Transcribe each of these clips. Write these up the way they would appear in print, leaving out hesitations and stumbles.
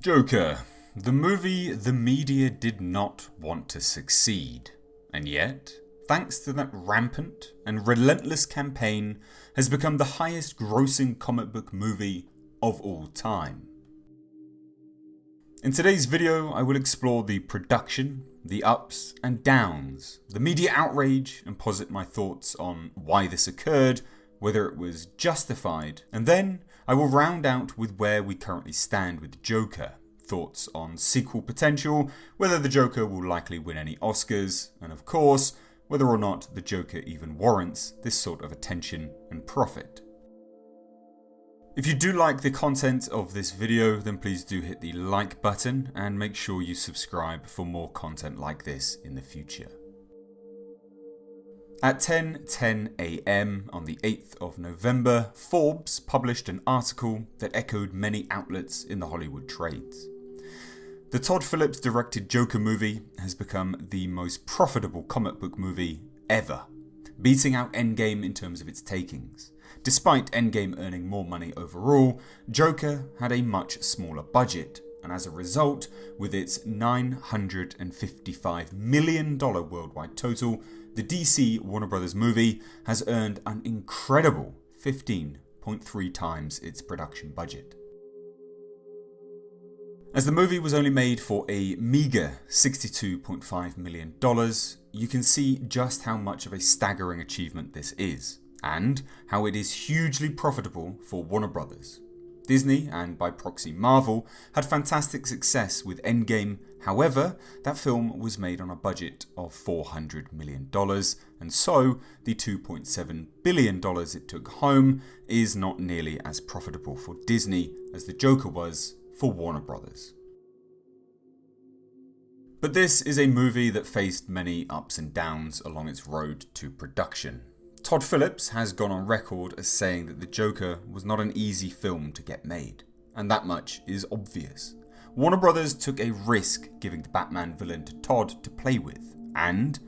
Joker, the movie the media did not want to succeed, and yet, thanks to that rampant and relentless campaign, has become the highest grossing comic book movie of all time. In today's video, I will explore the production, the ups and downs, the media outrage, and posit my thoughts on why this occurred, whether it was justified, and then I will round out with where we currently stand with Joker, thoughts on sequel potential, whether the Joker will likely win any Oscars, and of course, whether or not the Joker even warrants this sort of attention and profit. If you do like the content of this video, then please do hit the like button and make sure you subscribe for more content like this in the future. At 10:10 AM on the 8th of November, Forbes published an article that echoed many outlets in the Hollywood trades. The Todd Phillips directed Joker movie has become the most profitable comic book movie ever, beating out Endgame in terms of its takings. Despite Endgame earning more money overall, Joker had a much smaller budget, and as a result, with its $955 million worldwide total, the DC Warner Bros. Movie has earned an incredible 15.3 times its production budget. As the movie was only made for a meager $62.5 million, you can see just how much of a staggering achievement this is, and how it is hugely profitable for Warner Bros. Disney, and by proxy Marvel, had fantastic success with Endgame. However, that film was made on a budget of $400 million, and so the $2.7 billion it took home is not nearly as profitable for Disney as the Joker was for Warner Bros. But this is a movie that faced many ups and downs along its road to production. Todd Phillips has gone on record as saying that the Joker was not an easy film to get made, and that much is obvious. Warner Bros. Took a risk giving the Batman villain to Todd to play with, and,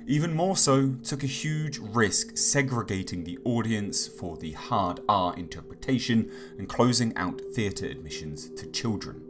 even more so, took a huge risk segregating the audience for the hard R interpretation and closing out theatre admissions to children.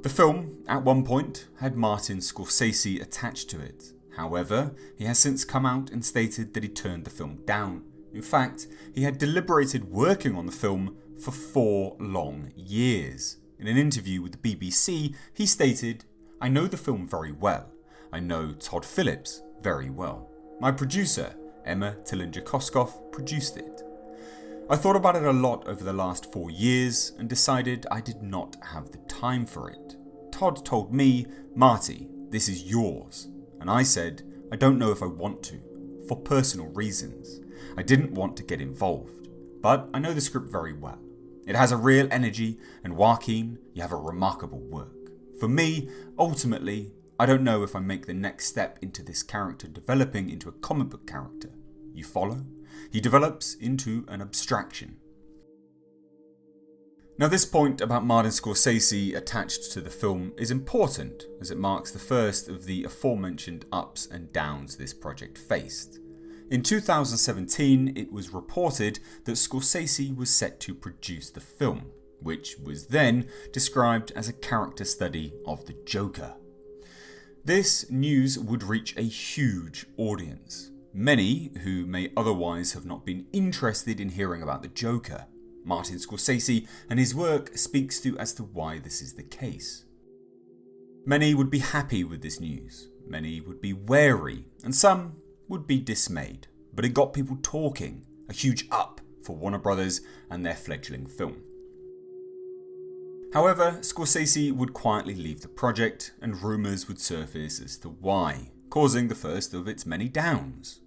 The film, at one point, had Martin Scorsese attached to it. However, he has since come out and stated that he turned the film down. In fact, he had deliberated working on the film for 4 long years. In an interview with the BBC, he stated, "I know the film very well. I know Todd Phillips very well. My producer, Emma Tillinger-Koskoff, produced it. I thought about it a lot over the last 4 years and decided I did not have the time for it. Todd told me, 'Marty, this is yours.' And I said, I don't know if I want to, for personal reasons. I didn't want to get involved, but I know the script very well. It has a real energy, and Joaquin, you have a remarkable work. For me, ultimately, I don't know if I make the next step into this character developing into a comic book character. You follow? He develops into an abstraction." Now, this point about Martin Scorsese attached to the film is important, as it marks the first of the aforementioned ups and downs this project faced. In 2017, it was reported that Scorsese was set to produce the film, which was then described as a character study of the Joker. This news would reach a huge audience, many who may otherwise have not been interested in hearing about the Joker. Martin Scorsese and his work speaks to as to why this is the case. Many would be happy with this news, many would be wary, and some would be dismayed, but it got people talking, a huge up for Warner Bros. And their fledgling film. However, Scorsese would quietly leave the project, and rumours would surface as to why, causing the first of its many downs.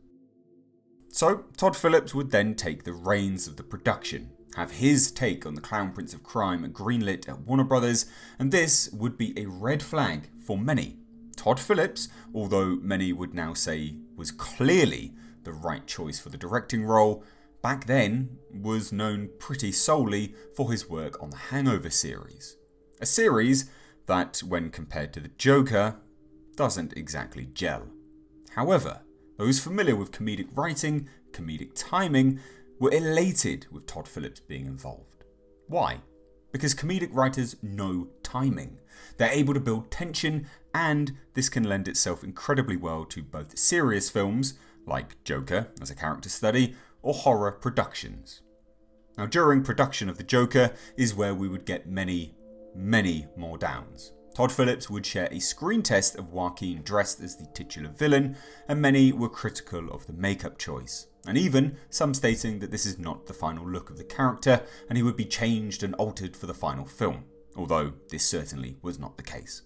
So, Todd Phillips would then take the reins of the production, have his take on the Clown Prince of Crime greenlit at Warner Bros., and this would be a red flag for many. Todd Phillips, although many would now say was clearly the right choice for the directing role, back then was known pretty solely for his work on the Hangover series. A series that, when compared to the Joker, doesn't exactly gel. However, those familiar with comedic writing, comedic timing, were elated with Todd Phillips being involved. Why? Because comedic writers know timing. They're able to build tension, and this can lend itself incredibly well to both serious films, like Joker as a character study, or horror productions. Now, during production of the Joker is where we would get many more downs. Todd Phillips would share a screen test of Joaquin dressed as the titular villain, and many were critical of the makeup choice, and even some stating that this is not the final look of the character and he would be changed and altered for the final film, although this certainly was not the case.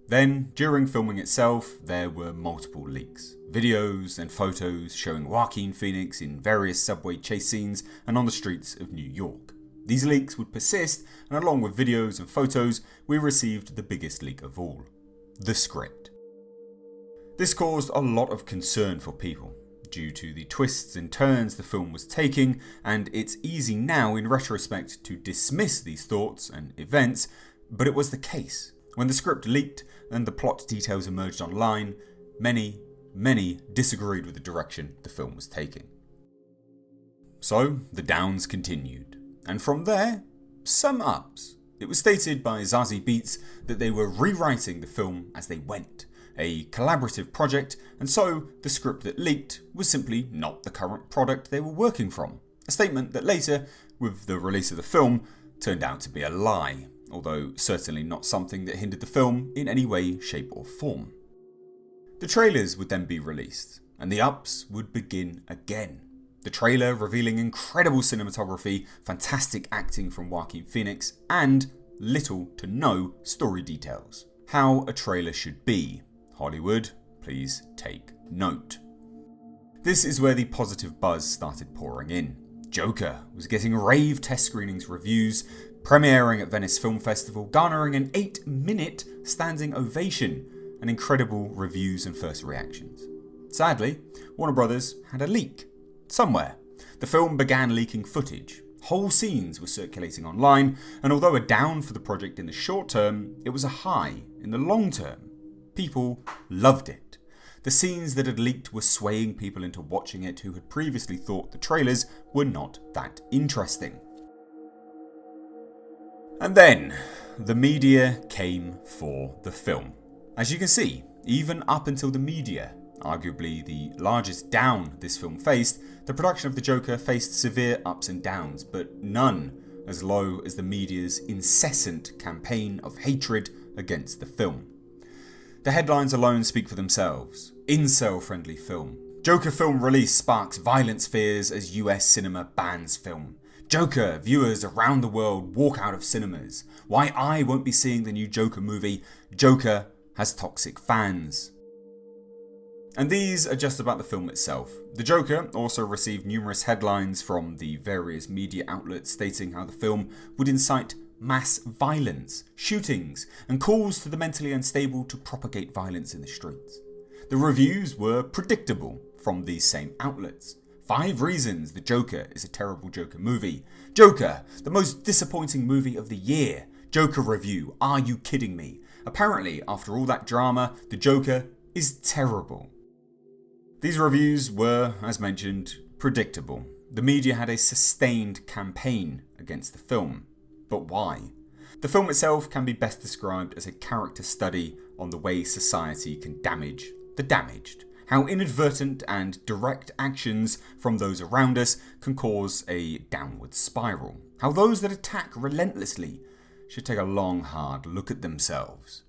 Then, during filming itself, there were multiple leaks. Videos and photos showing Joaquin Phoenix in various subway chase scenes and on the streets of New York. These leaks would persist, and along with videos and photos, we received the biggest leak of all: the script. This caused a lot of concern for people, due to the twists and turns the film was taking, and it's easy now in retrospect to dismiss these thoughts and events, but it was the case. When the script leaked and the plot details emerged online, many disagreed with the direction the film was taking. So, the downs continued. And from there, some ups. It was stated by Zazie Beetz that they were rewriting the film as they went, a collaborative project, and so the script that leaked was simply not the current product they were working from. A statement that later, with the release of the film, turned out to be a lie, although certainly not something that hindered the film in any way, shape or form. The trailers would then be released, and the ups would begin again. The trailer revealing incredible cinematography, fantastic acting from Joaquin Phoenix, and little to no story details. How a trailer should be. Hollywood, please take note. This is where the positive buzz started pouring in. Joker was getting rave test screenings reviews, premiering at Venice Film Festival, garnering an 8-minute standing ovation, and incredible reviews and first reactions. Sadly, Warner Brothers had a leak. Somewhere, the film began leaking footage. Whole scenes were circulating online, and although a down for the project in the short term, it was a high in the long term. People loved it. The scenes that had leaked were swaying people into watching it who had previously thought the trailers were not that interesting. And then, the media came for the film. As you can see, even up until the media, arguably the largest down this film faced, the production of the Joker faced severe ups and downs, but none as low as the media's incessant campaign of hatred against the film. The headlines alone speak for themselves. Incel-friendly film. Joker film release sparks violence fears as US cinema bans film. Joker viewers around the world walk out of cinemas. Why I won't be seeing the new Joker movie. Joker has toxic fans. And these are just about the film itself. The Joker also received numerous headlines from the various media outlets stating how the film would incite mass violence, shootings, and calls to the mentally unstable to propagate violence in the streets. The reviews were predictable from these same outlets. 5 reasons the Joker is a terrible Joker movie. Joker, the most disappointing movie of the year. Joker review, are you kidding me? Apparently, after all that drama, the Joker is terrible. These reviews were, as mentioned, predictable. The media had a sustained campaign against the film. But why? The film itself can be best described as a character study on the way society can damage the damaged. How inadvertent and direct actions from those around us can cause a downward spiral. How those that attack relentlessly should take a long, hard look at themselves.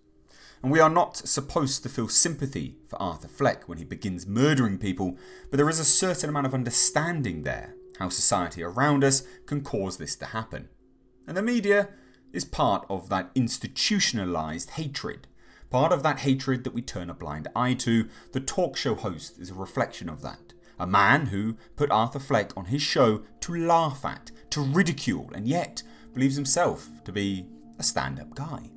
And we are not supposed to feel sympathy for Arthur Fleck when he begins murdering people, but there is a certain amount of understanding there, how society around us can cause this to happen. And the media is part of that institutionalized hatred. Part of that hatred that we turn a blind eye to. The talk show host is a reflection of that. A man who put Arthur Fleck on his show to laugh at, to ridicule, and yet believes himself to be a stand-up guy.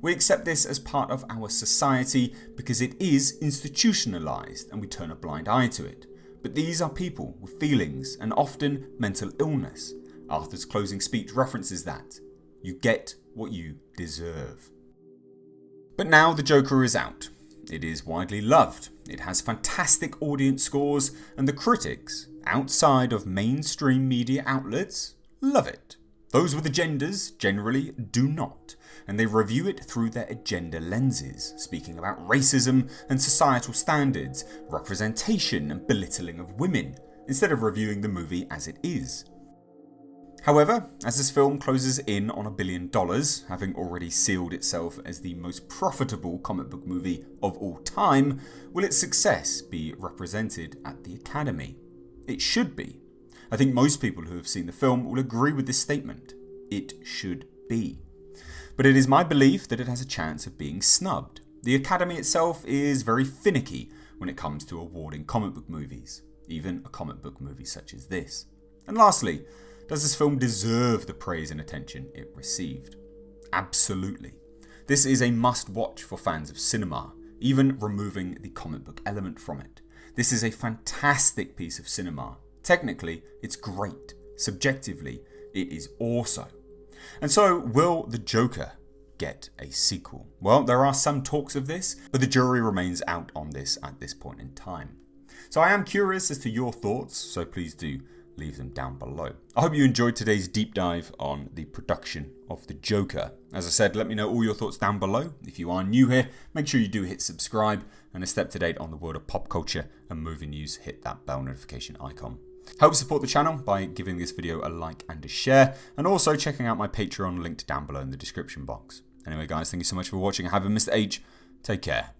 We accept this as part of our society because it is institutionalized and we turn a blind eye to it. But these are people with feelings and often mental illness. Arthur's closing speech references that. You get what you deserve. But now the Joker is out. It is widely loved. It has fantastic audience scores, and the critics, outside of mainstream media outlets, love it. Those with agendas generally do not, and they review it through their agenda lenses, speaking about racism and societal standards, representation and belittling of women, instead of reviewing the movie as it is. However, as this film closes in on $1 billion, having already sealed itself as the most profitable comic book movie of all time, will its success be represented at the Academy? It should be. I think most people who have seen the film will agree with this statement. It should be. But it is my belief that it has a chance of being snubbed. The Academy itself is very finicky when it comes to awarding comic book movies, even a comic book movie such as this. And lastly, does this film deserve the praise and attention it received? Absolutely. This is a must-watch for fans of cinema, even removing the comic book element from it. This is a fantastic piece of cinema. Technically, it's great. Subjectively, it is also. And so, will The Joker get a sequel? Well, there are some talks of this, but the jury remains out on this at this point in time. So I am curious as to your thoughts, so please do leave them down below. I hope you enjoyed today's deep dive on the production of The Joker. As I said, let me know all your thoughts down below. If you are new here, make sure you do hit subscribe, and to stay up to date on the world of pop culture and movie news, hit that bell notification icon. Help support the channel by giving this video a like and a share, and also checking out my Patreon linked down below in the description box. Anyway guys, thank you so much for watching. I have been Mr. H. Take care.